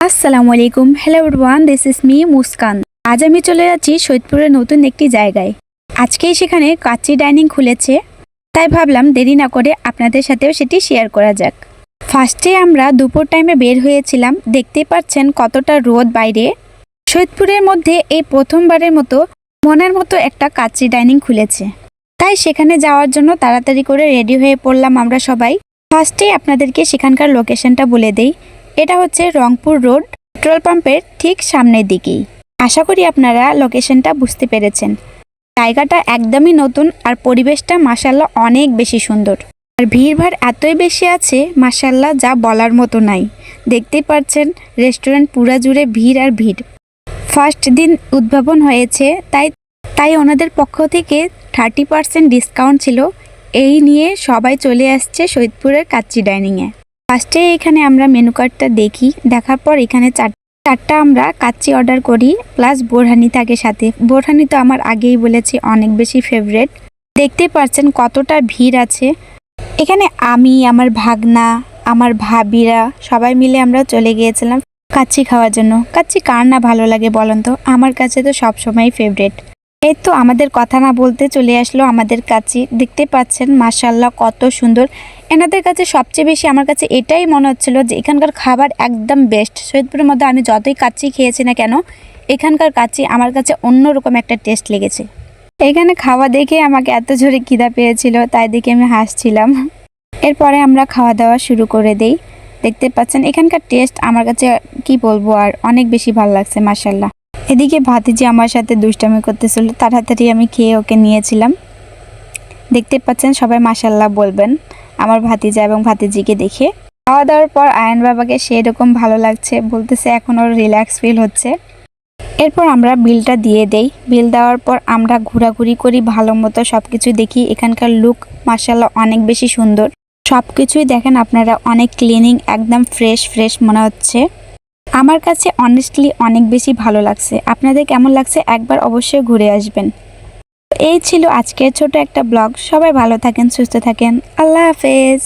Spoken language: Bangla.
আসসালামু আলাইকুম। Hello everyone, this is me Muskan. আজ আমি চলে যাচ্ছি সৈয়দপুরের নতুন একটি জায়গায়। আজকেই সেখানে কাচ্চি ডাইনিং খুলেছে, তাই ভাবলাম দেরি না করে আপনাদের সাথেও সেটি শেয়ার করা যাক। ফার্স্টে আমরা দুপুর টাইমে বের হয়েছিলাম। দেখতেই পাচ্ছেন কতটা রোদ বাইরে। সৈয়দপুরের মধ্যে এই প্রথমবারের মতো মনের মতো একটা কাচ্চি ডাইনিং খুলেছে, তাই সেখানে যাওয়ার জন্য তাড়াতাড়ি করে রেডি হয়ে পড়লাম আমরা সবাই। ফার্স্টেই আপনাদেরকে সেখানকার লোকেশনটা বলে দেই। এটা হচ্ছে রংপুর রোড, পেট্রোল পাম্পের ঠিক সামনের দিকেই। আশা করি আপনারা লোকেশনটা বুঝতে পেরেছেন। জায়গাটা একদমই নতুন আর পরিবেশটা মাশাআল্লাহ অনেক বেশি সুন্দর। আর ভিড়ভাড় এতই বেশি আছে মাশাআল্লাহ, যা বলার মতো নাই। দেখতেই পাচ্ছেন রেস্টুরেন্ট পুরা জুড়ে ভিড় আর ভিড়। ফার্স্ট দিন উদ্ভাবন হয়েছে, তাই ওনাদের পক্ষ থেকে 30% ডিসকাউন্ট ছিল। এই নিয়ে সবাই চলে আসছে সৈয়দপুরের কাচ্চি ডাইনিংয়ে। ফার্স্টে এখানে আমরা মেনু কার্ডটা দেখি, দেখার পর এখানে চারটা আমরা কাচ্চি অর্ডার করি, প্লাস বোরহানি থাকে সাথে। বোরহানি তো আমার আগেই বলেছি অনেক বেশি ফেভারেট। দেখতে পাচ্ছেন কতটা ভিড় আছে এখানে। আমি, আমার ভাগনা, আমার ভাবিরা সবাই মিলে আমরা চলে গিয়েছিলাম কাচ্চি খাওয়ার জন্য। কাচ্চি কার না ভালো লাগে বলেন তো? আমার কাছে তো সবসময় ফেভারেট। এই তো আমাদের কথা না বলতে চলে আসলো আমাদের কাচ্চি। দেখতে পাচ্ছেন মাশাআল্লাহ কত সুন্দর। এনাদের কাছে সবচেয়ে বেশি আমার কাছে এটাই মনে হচ্ছিল যে এখানকার খাবার একদম বেস্ট। সৈয়দপুরের মধ্যে আমি যতই কাচ্চি খেয়েছি না কেন, এখানকার কাচ্চি আমার কাছে অন্যরকম একটা টেস্ট লেগেছে। এখানে খাওয়া দেখে আমাকে এত জোরে খিদা পেয়েছিল, তাই দেখে আমি হাসছিলাম। এরপরে আমরা খাওয়া দাওয়া শুরু করে দেই। দেখতে পাচ্ছেন এখানকার টেস্ট আমার কাছে কি বলবো, আর অনেক বেশি ভালো লাগছে মাশাআল্লাহ। এদিকে ভাতিজি আমার সাথে দুষ্টামি করতেছিল, তাড়াতাড়ি আমি খেয়ে ওকে নিয়েছিলাম। দেখতে পাচ্ছেন সবাই মাশাআল্লাহ বলবেন আমার ভাতিজা এবং ভাতিজিকে দেখে। খাওয়া দাওয়ার পর আয়ান বাবাকে সেরকম ভালো লাগছে, বলতেছে এখন ওর রিল্যাক্স ফিল হচ্ছে। এরপর আমরা বিলটা দিয়ে দেই। বিল দেওয়ার পর আমরা ঘোরাঘুরি করি, ভালো মতো সব কিছু দেখি। এখানকার লুক মাশাআল্লাহ অনেক বেশি সুন্দর। সব কিছুই দেখেন আপনারা, অনেক ক্লিনিং, একদম ফ্রেশ ফ্রেশ মনে হচ্ছে। আমার কাছে অনেস্টলি অনেক বেশি ভালো লাগছে। আপনাদের কেমন লাগছে একবার অবশ্যই ঘুরে আসবেন। এই ছিল আজকের ছোট একটা ব্লগ। সবাই ভালো থাকেন, সুস্থ থাকেন। আল্লাহ হাফেজ।